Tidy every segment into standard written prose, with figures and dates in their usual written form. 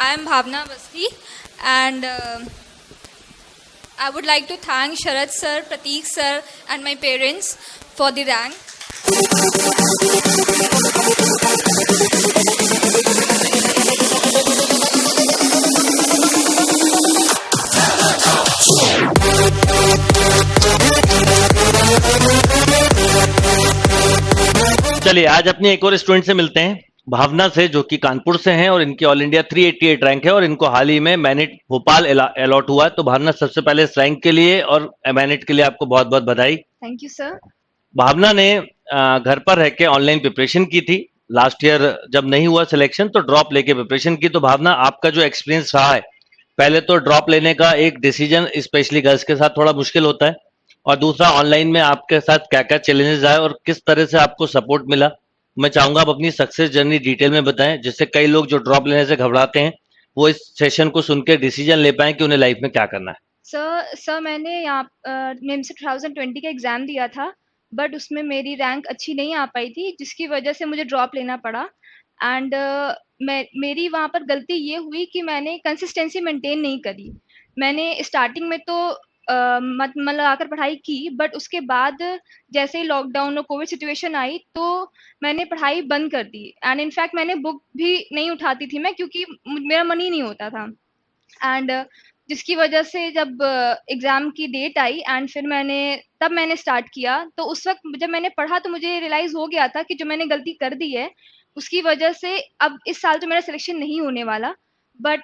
I am Bhavna Basti, and I would like to thank Sharad sir, Prateek sir, and my parents for the rank. चलिए आज अपने एक और student से मिलते हैं, भावना से, जो कि कानपुर से हैं और इनकी ऑल इंडिया 388 रैंक है और इनको हाल ही में मैनिट भोपाल अलॉट हुआ है। तो भावना, सबसे पहले इस रैंक के लिए और मैनिट के लिए आपको बहुत बहुत बधाई। Thank you sir. भावना ने घर पर रह के ऑनलाइन प्रिपरेशन की थी। लास्ट ईयर जब नहीं हुआ सिलेक्शन तो ड्रॉप लेके प्रिपरेशन की। तो भावना, आपका जो एक्सपीरियंस रहा है, पहले तो ड्रॉप लेने का एक डिसीजन स्पेशली गर्ल्स के साथ थोड़ा मुश्किल होता है, और दूसरा ऑनलाइन में आपके साथ क्या क्या चैलेंजेस आए और किस तरह से आपको सपोर्ट मिला। मैं चाहूंगा आप अपनी सक्सेस जर्नी डिटेल में बताएं, जिससे कई लोग जो ड्रॉप लेने से घबराते हैं वो इस सेशन को सुन के डिसीजन ले पाए कि उन्हें लाइफ में क्या करना है। सर मैंने यहाँ निम्स 2020 का एग्ज़ाम दिया था, बट उसमें मेरी रैंक अच्छी नहीं आ पाई थी, जिसकी वजह से मुझे ड्रॉप लेना पड़ा। एंड मेरी वहाँ पर गलती ये हुई कि मैंने कंसिस्टेंसी मेंटेन नहीं करी। मैंने स्टार्टिंग में तो मन लगाकर पढ़ाई की, बट उसके बाद जैसे ही लॉकडाउन और कोविड सिचुएशन आई तो मैंने पढ़ाई बंद कर दी। एंड इनफैक्ट मैंने बुक भी नहीं उठाती थी मैं, क्योंकि मेरा मन ही नहीं होता था। एंड जिसकी वजह से जब एग्ज़ाम की डेट आई एंड फिर मैंने स्टार्ट किया, तो उस वक्त जब मैंने पढ़ा तो मुझे रियलाइज़ हो गया था कि जो मैंने गलती कर दी है, उसकी वजह से अब इस साल तो मेरा सिलेक्शन नहीं होने वाला। बट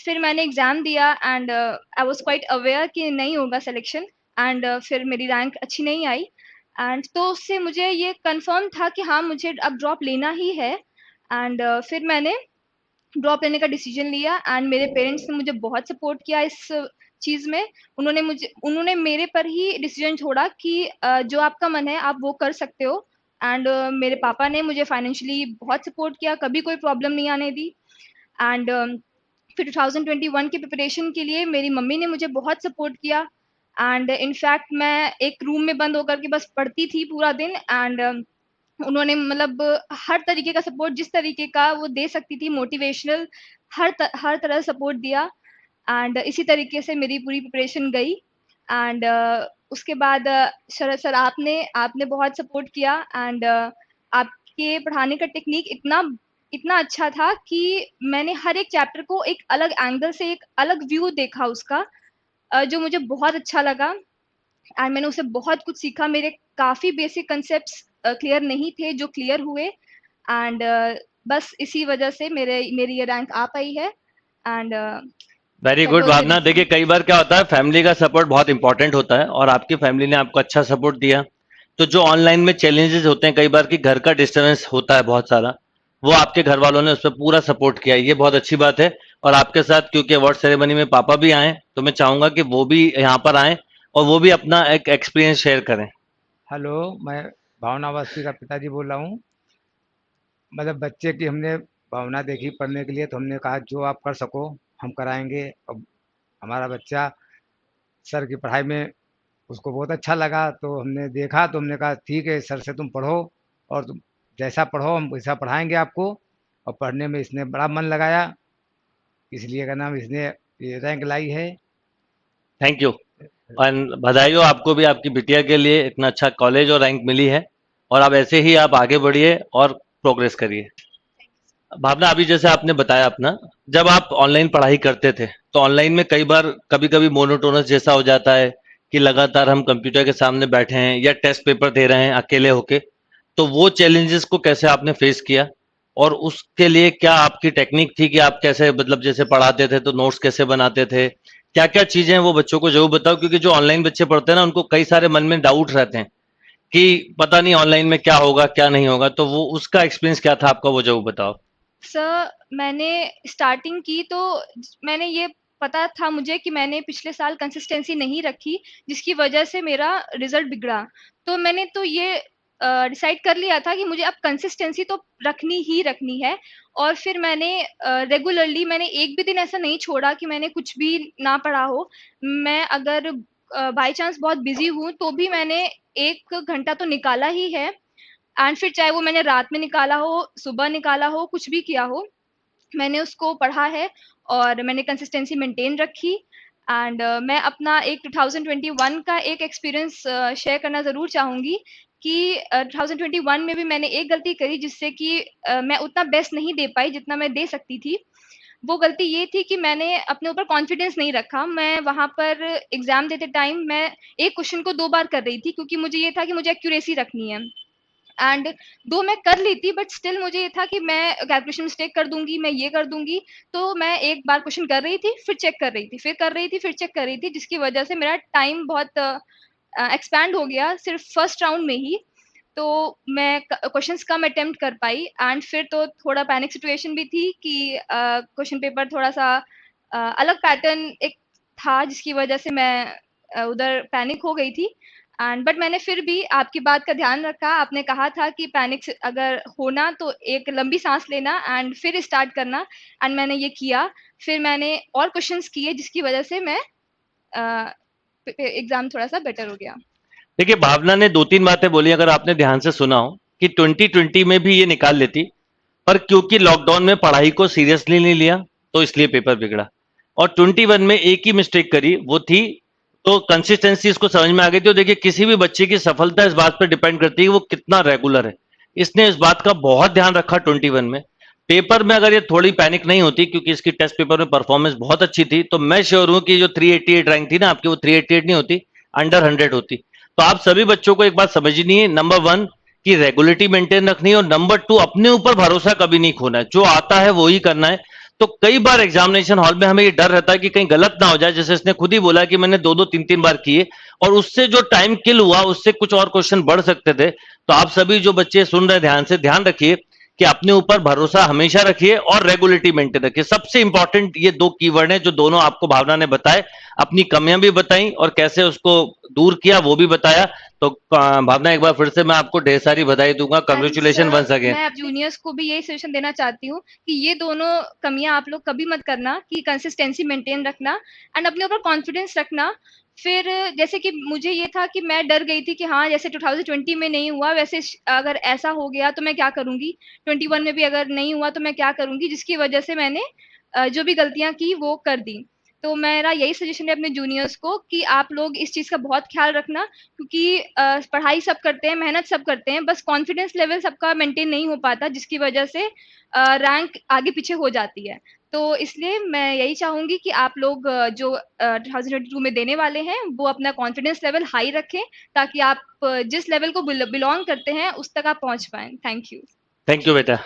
फिर मैंने एग्ज़ाम दिया and I was quite aware कि नहीं होगा सिलेक्शन। एंड फिर मेरी रैंक अच्छी नहीं आई। एंड तो उससे मुझे ये कंफर्म था कि हाँ, मुझे अब ड्रॉप लेना ही है। एंड फिर मैंने ड्रॉप लेने का डिसीजन लिया एंड मेरे पेरेंट्स ने मुझे बहुत सपोर्ट किया इस चीज़ में। उन्होंने मेरे पर ही डिसीजन छोड़ा कि जो आपका मन है आप वो कर सकते हो। एंड मेरे पापा ने मुझे फाइनेंशियली बहुत सपोर्ट किया, कभी कोई प्रॉब्लम नहीं आने दी। एंड फिर 2021 की प्रिपरेशन के लिए मेरी मम्मी ने मुझे बहुत सपोर्ट किया। एंड इनफैक्ट मैं एक रूम में बंद होकर के बस पढ़ती थी पूरा दिन। एंड उन्होंने मतलब हर तरीके का सपोर्ट, जिस तरीके का वो दे सकती थी, मोटिवेशनल, हर तरह सपोर्ट दिया। एंड इसी तरीके से मेरी पूरी प्रिपरेशन गई। एंड उसके बाद शरद सर, आपने बहुत सपोर्ट किया। एंड आपके पढ़ाने का टेक्निक इतना इतना अच्छा था कि मैंने हर एक चैप्टर को एक अलग एंगल से, एक अलग व्यू देखा उसका, जो मुझे बहुत अच्छा लगा। एंड मैंने उससे बहुत कुछ सीखा। मेरे काफ़ी बेसिक कंसेप्ट्स क्लियर नहीं थे, जो क्लियर हुए। एंड बस इसी वजह से मेरी ये रैंक आ पाई है। एंड वेरी गुड भावना। देखिए, कई बार क्या होता है, फैमिली का सपोर्ट बहुत इंपॉर्टेंट होता है और आपकी फैमिली ने आपको अच्छा सपोर्ट दिया। तो जो ऑनलाइन में चैलेंजेस होते हैं कई बार कि घर का डिस्टर्बेंस होता है बहुत सारा, वो आपके घर वालों ने उस पर पूरा सपोर्ट किया, ये बहुत अच्छी बात है। और आपके साथ क्योंकि अवार्ड सेरेमनी में पापा भी आए, तो मैं चाहूंगा कि वो भी यहाँ पर आए और वो भी अपना एक एक्सपीरियंस शेयर करें। हेलो, मैं भावना अवस्थी का पिताजी बोल रहा हूँ। मतलब बच्चे की हमने भावना देखी पढ़ने के लिए, तो हमने कहा जो आप कर सको हम कराएंगे। अब हमारा बच्चा सर की पढ़ाई में उसको बहुत अच्छा लगा, तो हमने देखा तो हमने कहा ठीक है सर से तुम पढ़ो, और तुम जैसा पढ़ो हम वैसा पढ़ाएंगे आपको। और पढ़ने में इसने बड़ा मन लगाया, इसलिए का नाम इसने ये रैंक लाई है। थैंक यू और बधाई हो आपको भी, आपकी बिटिया के लिए इतना अच्छा कॉलेज और रैंक मिली है। और अब ऐसे ही आप आगे बढ़िए और प्रोग्रेस करिए। भावना, अभी जैसे आपने बताया अपना, जब आप ऑनलाइन पढ़ाई करते थे तो ऑनलाइन में कई बार कभी कभी मोनोटोनस जैसा हो जाता है कि लगातार हम कंप्यूटर के सामने बैठे हैं या टेस्ट पेपर दे रहे हैं अकेले होके। तो वो चैलेंजेस को कैसे आपने फेस किया और उसके लिए क्या आपकी टेक्निक थी कि आप कैसे, मतलब जैसे पढ़ाते थे तो नोट्स कैसे बनाते थे, क्या क्या चीजें हैं वो बच्चों को जरूर बताओ, क्योंकि जो ऑनलाइन बच्चे पढ़ते हैं ना उनको कई सारे मन में डाउट रहते हैं कि पता नहीं ऑनलाइन में क्या होगा क्या नहीं होगा। तो वो उसका एक्सपीरियंस क्या था आपका, वो जरूर बताओ। सर मैंने स्टार्टिंग की तो मैंने ये पता था मुझे कि मैंने पिछले साल कंसिस्टेंसी नहीं रखी, जिसकी वजह से मेरा रिजल्ट बिगड़ा। तो मैंने तो ये डिसाइड कर लिया था कि मुझे अब कंसिस्टेंसी तो रखनी ही रखनी है। और फिर मैंने रेगुलरली, मैंने एक भी दिन ऐसा नहीं छोड़ा कि मैंने कुछ भी ना पढ़ा हो। मैं अगर बाय चांस बहुत बिजी हूँ तो भी मैंने 1 घंटा तो निकाला ही है। एंड फिर चाहे वो मैंने रात में निकाला हो, सुबह निकाला हो, कुछ भी किया हो। मैंने उसको पढ़ा है और मैंने कंसिस्टेंसी मेंटेन रखी। एंड मैं अपना एक 2021 का एक एक्सपीरियंस शेयर करना ज़रूर चाहूँगी कि 2021 में भी मैंने एक गलती करी जिससे कि मैं उतना बेस्ट नहीं दे पाई जितना मैं दे सकती थी। वो गलती ये थी कि मैंने अपने ऊपर कॉन्फिडेंस नहीं रखा। मैं वहाँ पर एग्ज़ाम देते टाइम मैं एक क्वेश्चन को 2 बार कर रही थी क्योंकि मुझे ये था कि मुझे एक्यूरेसी रखनी है। एंड दो मैं कर ली थी बट स्टिल मुझे ये था कि मैं कैलकुलेशन मिस्टेक कर दूंगी, मैं ये कर दूंगी। तो मैं एक बार क्वेश्चन कर रही थी, फिर चेक कर रही थी, फिर कर रही थी, फिर चेक कर रही थी, जिसकी वजह से मेरा टाइम बहुत एक्सपैंड हो गया सिर्फ फर्स्ट राउंड में ही। तो मैं क्वेश्चंस कम अटेम्प्ट कर पाई एंड फिर तो थोड़ा पैनिक सिचुएशन भी थी कि क्वेश्चन पेपर थोड़ा सा अलग पैटर्न एक था जिसकी वजह से मैं उधर पैनिक हो गई थी। एंड बट मैंने फिर भी आपकी बात का ध्यान रखा। आपने कहा था कि पैनिक अगर होना तो एक लंबी सांस लेना एंड फिर स्टार्ट करना। एंड मैंने ये किया। फिर मैंने और क्वेश्चंस किए जिसकी वजह से मैं एग्जाम थोड़ा सा बेटर हो गया। देखिए, भावना ने 2-3 बातें बोली, अगर आपने ध्यान से सुना हो, कि 2020 में भी ये निकाल लेती, पर क्योंकि लॉकडाउन में पढ़ाई को सीरियसली नहीं लिया, तो इसलिए पेपर बिगड़ा। और 21 में एक ही मिस्टेक करी, वो थी, तो कंसिस्टेंसी इसको समझ में आ गई थी। और देखिए, किसी भी बच्चे की सफलता इस बात पर डिपेंड करती है कि वो कितना रेगुलर है। इसने इस बात का बहुत ध्यान रखा 21 में। पेपर में अगर ये थोड़ी पैनिक नहीं होती, क्योंकि इसकी टेस्ट पेपर में परफॉर्मेंस बहुत अच्छी थी, तो मैं श्योर हूं कि जो 388 रैंक थी ना आपकी, वो 388 नहीं होती, अंडर 100 होती। तो आप सभी बच्चों को एक बात समझनी है, नंबर 1 की रेगुलरिटी मेंटेन रखनी है, और नंबर 2 अपने ऊपर भरोसा कभी नहीं खोना है। जो आता है वो ही करना है। तो कई बार एग्जामिनेशन हॉल में हमें ये डर रहता है कि कहीं गलत ना हो जाए, जैसे इसने खुद ही बोला कि मैंने 2-2 3-3 बार किए, और उससे जो टाइम किल हुआ उससे कुछ और क्वेश्चन बढ़ सकते थे। तो आप सभी जो बच्चे सुन रहे हैं, ध्यान से ध्यान रखिए कि अपने ऊपर भरोसा हमेशा रखिए और रेगुलरिटी मेंटेन रखिए। सबसे इंपॉर्टेंट ये 2 कीवर्ड हैं जो दोनों आपको भावना ने बताए। अपनी कमियां भी बताई और कैसे उसको दूर किया वो भी बताया। तो भावना, एक बार फिर से मैं आपको ढेर सारी बधाई दूंगा। And congratulation sir once again. मैं अब जूनियर्स को भी यही सजेशन देना चाहती हूँ कि ये दोनों कमियां आप लोग कभी मत करना, कि कंसिस्टेंसी मेंटेन रखना एंड अपने ऊपर कॉन्फिडेंस रखना। फिर जैसे कि मुझे ये था कि मैं डर गई थी कि हाँ जैसे 2020 में नहीं हुआ वैसे अगर ऐसा हो गया तो मैं क्या करूंगी, 21 में भी अगर नहीं हुआ तो मैं क्या करूंगी, जिसकी वजह से मैंने जो भी गलतियां की वो कर दी। तो मेरा यही सजेशन है अपने जूनियर्स को कि आप लोग इस चीज़ का बहुत ख्याल रखना, क्योंकि पढ़ाई सब करते हैं, मेहनत सब करते हैं, बस कॉन्फिडेंस लेवल सबका मेंटेन नहीं हो पाता, जिसकी वजह से रैंक आगे पीछे हो जाती है। तो इसलिए मैं यही चाहूंगी कि आप लोग जो 2022 में देने वाले हैं वो अपना कॉन्फिडेंस लेवल हाई रखें, ताकि आप जिस लेवल को बिलोंग करते हैं उस तक आप पहुंच पाएं। Thank you. थैंक यू बेटा।